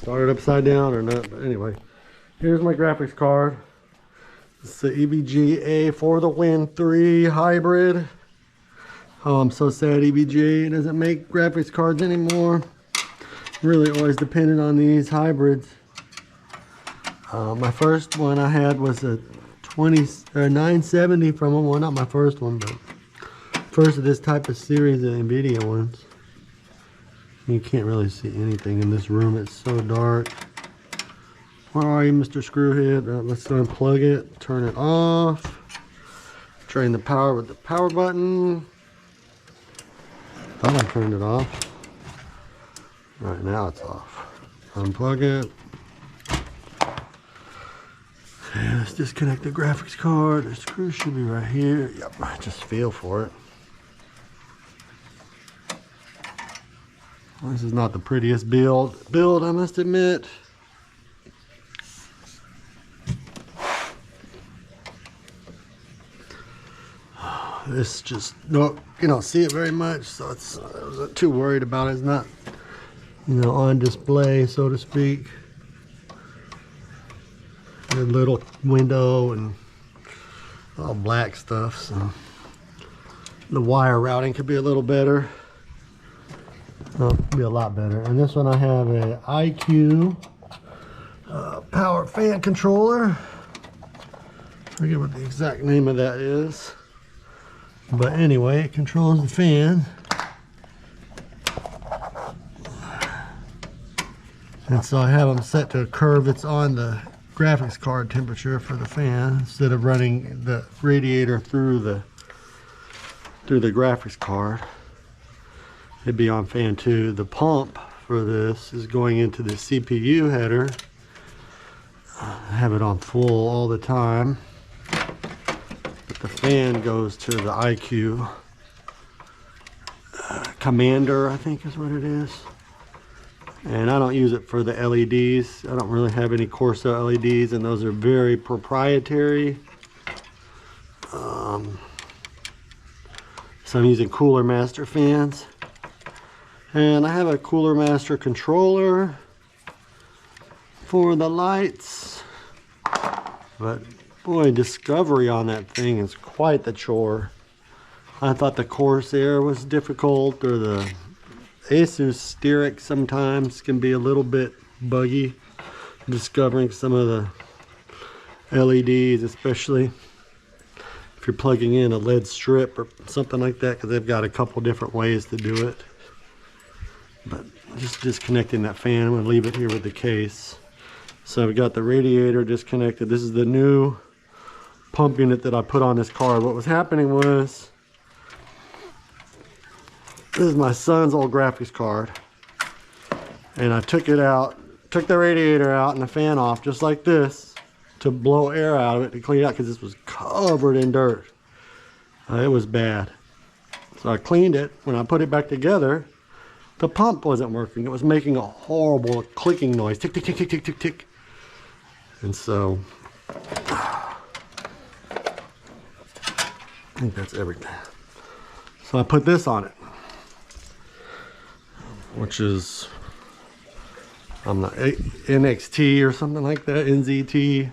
start it upside down or not, but anyway, here's my graphics card. It's the EVGA For the Win 3 Hybrid. Oh, I'm so sad EVGA doesn't make graphics cards anymore. Really always depended on these hybrids. My first one I had was a 970 from them. Well, not my first one, but first of this type of series of NVIDIA ones. You can't really see anything in this room. It's so dark. Where are you, Mr. Screwhead? Let's unplug it, turn it off. Drain the power with the power button. Thought I turned it off. Right now it's off. Unplug it. Okay, let's disconnect the graphics card. The screw should be right here. Yep, I just feel for it. Well, this is not the prettiest build, I must admit. This just, no, you don't see it very much, so it's, I wasn't too worried about it. It's not, you know, on display, so to speak. A little window and all black stuff, so the wire routing could be a little better. No, be a lot better. And this one I have a IQ power fan controller. I forget what the exact name of that is, but anyway, it controls the fan. And so I have them set to a curve that's on the graphics card temperature for the fan, instead of running the radiator through the graphics card. It'd be on fan 2. The pump for this is going into the CPU header. I have it on full all the time, but the fan goes to the IQ Commander, I think is what it is. And I don't use it for the LEDs. I don't really have any Corsa LEDs, and those are very proprietary. So I'm using Cooler Master fans. And I have a Cooler Master controller for the lights. But boy, discovery on that thing is quite the chore. I thought the Corsair was difficult, or the Asus Sterix sometimes can be a little bit buggy discovering some of the LEDs, especially if you're plugging in a LED strip or something like that, because they've got a couple different ways to do it. But just disconnecting that fan, I'm going to leave it here with the case. So I've got the radiator disconnected. This is the new pump unit that I put on this card. What was happening was, this is my son's old graphics card, and I took it out, took the radiator out and the fan off just like this to blow air out of it to clean it out, because this was covered in dirt. It was bad. So I cleaned it. When I put it back together, the pump wasn't working. It was making a horrible clicking noise, tick tick tick tick tick tick tick. And so I think that's everything. So I put this on it, which is, I'm not NXT or something like that, NZT.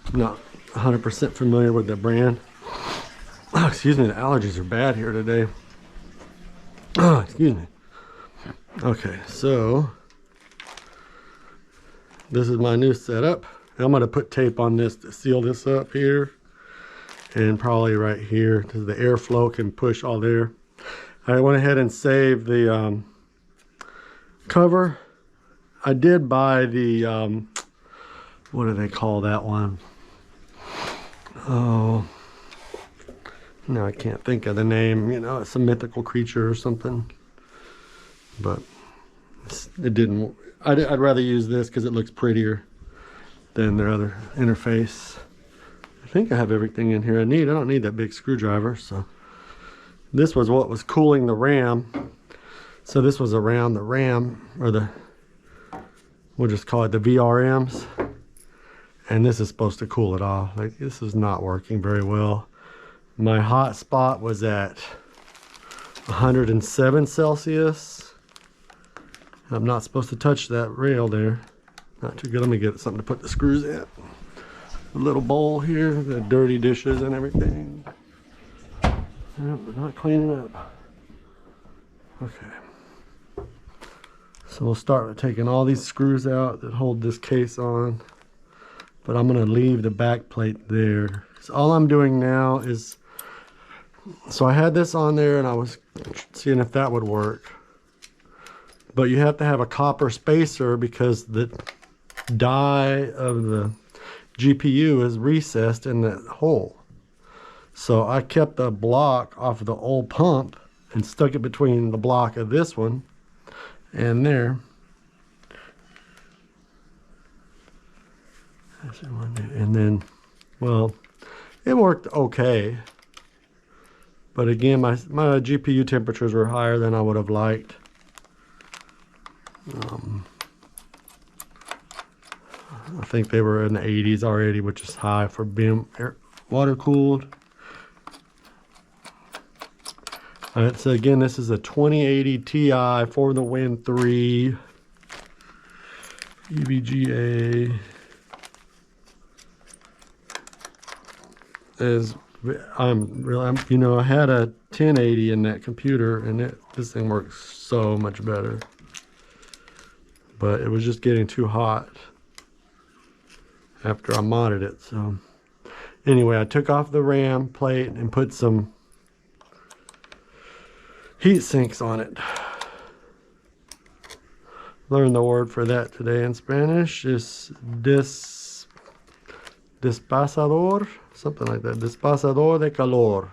I'm not 100% familiar with the brand. Oh, excuse me, the allergies are bad here today. Oh, excuse me. Okay, so this is my new setup. I'm going to put tape on this to seal this up here, and probably right here so the airflow can push all there. I went ahead and saved the cover. I did buy the what do they call that one? Oh, no, I can't think of the name. You know, it's a mythical creature or something, but it didn't. I'd rather use this because it looks prettier than their other interface. I think I have everything in here I need. I don't need that big screwdriver. So this was what was cooling the RAM. So this was around the RAM, or the, we'll just call it the VRMs. And this is supposed to cool it off. Like, this is not working very well. My hotspot was at 107 Celsius. I'm not supposed to touch that rail there. Not too good. Let me get something to put the screws in. A little bowl here, the dirty dishes and everything. Nope, we're not cleaning up. Okay. So we'll start with taking all these screws out that hold this case on. But I'm going to leave the back plate there. So all I'm doing now is, so I had this on there and I was seeing if that would work. But you have to have a copper spacer because the die of the GPU is recessed in that hole. So I kept the block off of the old pump and stuck it between the block of this one and there. And then, well, it worked okay. But again, my GPU temperatures were higher than I would have liked. I think they were in the 80s already, which is high for being water cooled. Alright, so again, this is a 2080 Ti for the Win 3 EVGA. You know, I had a 1080 in that computer, and this thing works so much better. But it was just getting too hot after I modded it. So anyway, I took off the RAM plate and put some heat sinks on it. Learned the word for that today in Spanish. Is dispasador, something like that. Dispasador de calor.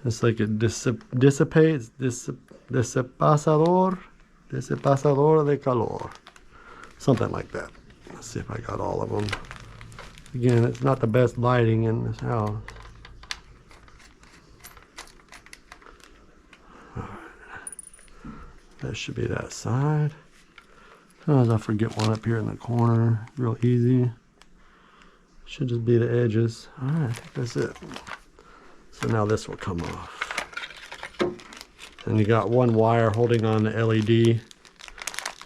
It's like it dissipates. Dispasador de calor. Something like that. Let's see if I got all of them. Again, it's not the best lighting in this house. That should be that side. Sometimes I forget one up here in the corner. Real easy. Should just be the edges. Alright, I think that's it. So now this will come off. And you got one wire holding on the LED.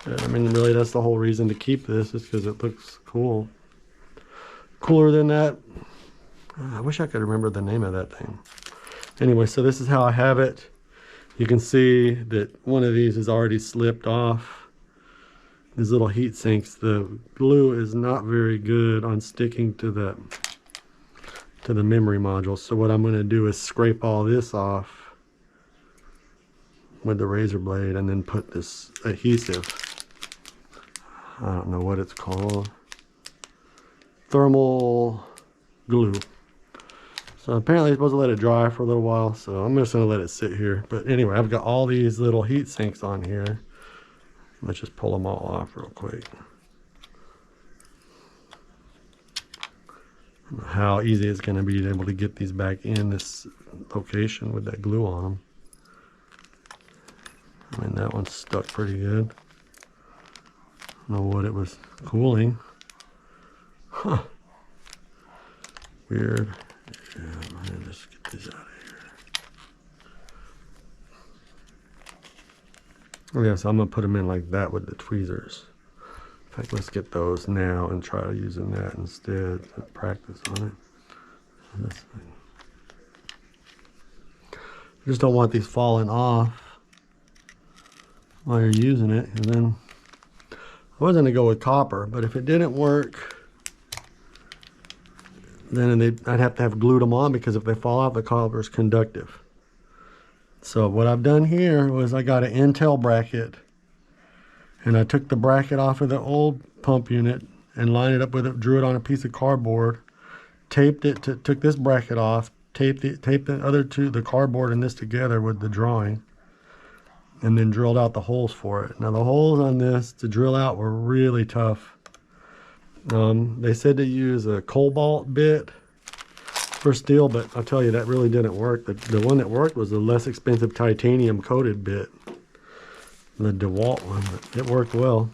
I mean, really, that's the whole reason to keep this, is because it looks cool. Cooler than that. I wish I could remember the name of that thing. Anyway, so this is how I have it. You can see that one of these is already slipped off. These little heat sinks, the glue is not very good on sticking to the memory module. So what I'm going to do is scrape all this off with the razor blade and then put this adhesive. I don't know what it's called. Thermal glue. So apparently you're supposed to let it dry for a little while, so I'm just gonna let it sit here. But anyway, I've got all these little heat sinks on here. Let's just pull them all off real quick. I don't know how easy it's gonna be to be able to get these back in this location with that glue on them. I mean, that one's stuck pretty good. I don't know what it was cooling. Huh. Weird. Yeah, I'm gonna just get these out of here. Oh yeah, so I'm gonna put them in like that with the tweezers. In fact, let's get those now and try using that instead to practice on it. This thing. I just don't want these falling off while you're using it. And then I was gonna go with copper, but if it didn't work, then I'd have to have glued them on, because if they fall off, the copper is conductive. So what I've done here was I got an Intel bracket, and I took the bracket off of the old pump unit and lined it up with it, drew it on a piece of cardboard, taped it, took this bracket off, taped the other two, the cardboard and this together with the drawing, and then drilled out the holes for it. Now the holes on this to drill out were really tough. They said to use a cobalt bit for steel, but I'll tell you, that really didn't work. The one that worked was the less expensive titanium coated bit, the DeWalt one. But it worked well.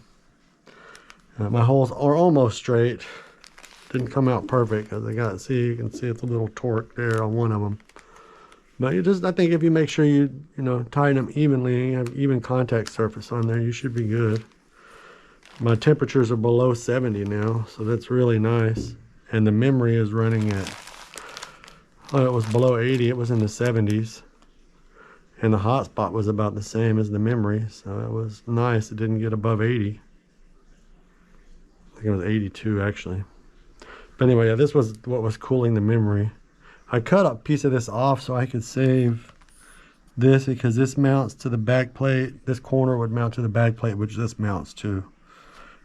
My holes are almost straight. Didn't come out perfect because you can see it's a little torque there on one of them. But I think if you make sure you tighten them evenly and you have even contact surface on there, you should be good. My temperatures are below 70 now, so that's really nice. And the memory is running at, oh, it was below 80, it was in the 70s. And the hotspot was about the same as the memory, so it was nice. It didn't get above 80. I think it was 82 actually. But anyway, yeah, this was what was cooling the memory. I cut a piece of this off so I could save this, because this mounts to the back plate. This corner would mount to the back plate, which this mounts to.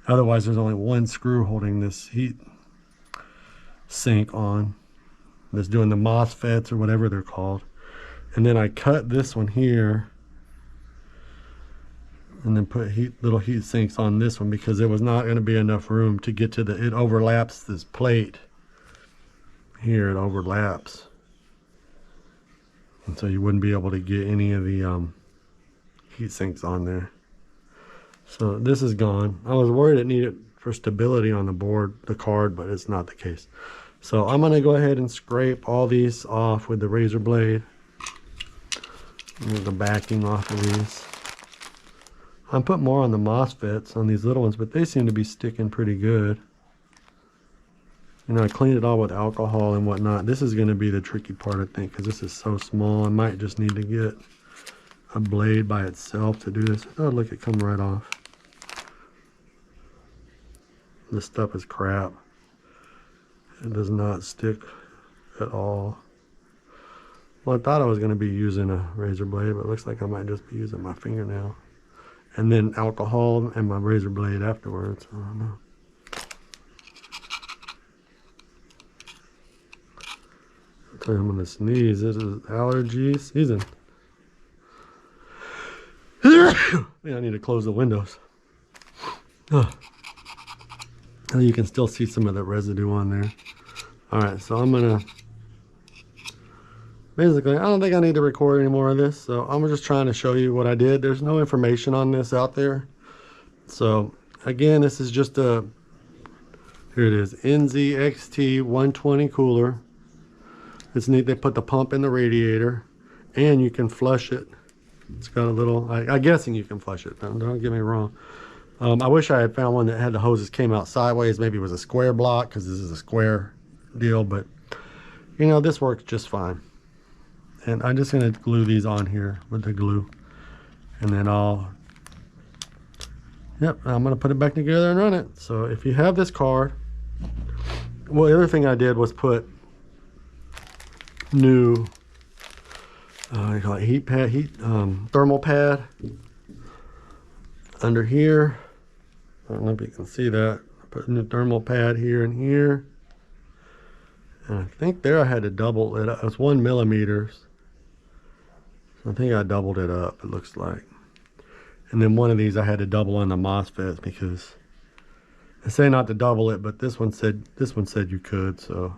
Otherwise, there's only one screw holding this heat sink on. That's doing the MOSFETs or whatever they're called. And then I cut this one here and then put little heat sinks on this one, because there was not going to be enough room to get to it overlaps this plate. Here it overlaps, and so you wouldn't be able to get any of the heat sinks on there. So this is gone. I was worried it needed for stability on the card, but it's not the case. So I'm going to go ahead and scrape all these off with the razor blade. Get the backing off of these. I put more on the MOSFETs on these little ones, but they seem to be sticking pretty good. I cleaned it all with alcohol and whatnot. This is going to be the tricky part, I think, because this is so small. I might just need to get a blade by itself to do this. Oh, look, it come right off. This stuff is crap. It does not stick at all. Well, I thought I was going to be using a razor blade, but it looks like I might just be using my fingernail. And then alcohol and my razor blade afterwards. I don't know. I'm going to sneeze. This is allergy season. Yeah, I need to close the windows. Oh. You can still see some of the residue on there. Alright, so I'm going to... Basically, I don't think I need to record any more of this. So I'm just trying to show you what I did. There's no information on this out there. So, again, this is just a... Here it is. NZXT 120 cooler. It's neat. They put the pump in the radiator, and you can flush it. It's got a little, I'm guessing you can flush it. Don't get me wrong. I wish I had found one that had the hoses came out sideways. Maybe it was a square block, because this is a square deal, but this works just fine. And I'm just going to glue these on here with the glue, and then I'm going to put it back together and run it. So if you have this card, well, the other thing I did was put new I call it thermal pad under here. I don't know if you can see that. I put a new thermal pad here and here, and I think there I had to double it up. It was 1 millimeter, so I think I doubled it up, it looks like. And then one of these I had to double on the MOSFETs, because they say not to double it, but this one said you could. So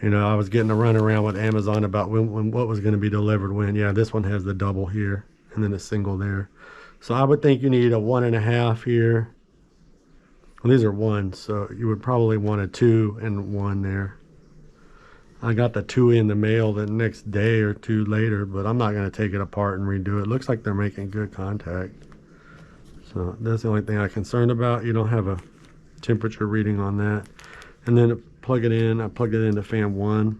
I was getting a run around with Amazon about what was going to be delivered when. Yeah, this one has the double here and then a single there. So I would think you need a 1.5 here. Well, these are 1, so you would probably want a 2 and 1 there. I got the 2 in the mail the next day or 2 later, but I'm not going to take it apart and redo it. Looks like they're making good contact. So that's the only thing I'm concerned about. You don't have a temperature reading on that. And then plug it in. I plugged it into fan 1.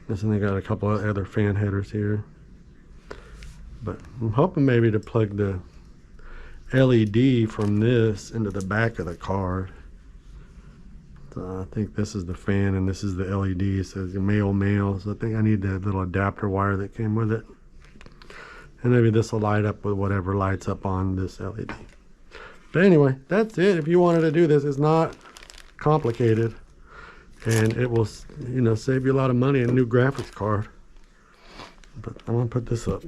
This, and they got a couple of other fan headers here. But I'm hoping maybe to plug the LED from this into the back of the card. So I think this is the fan and this is the LED. It says male. So I think I need the little adapter wire that came with it. And maybe this will light up with whatever lights up on this LED. But anyway, that's it. If you wanted to do this, it's not complicated, and it will save you a lot of money in a new graphics card. But I'm gonna put this up.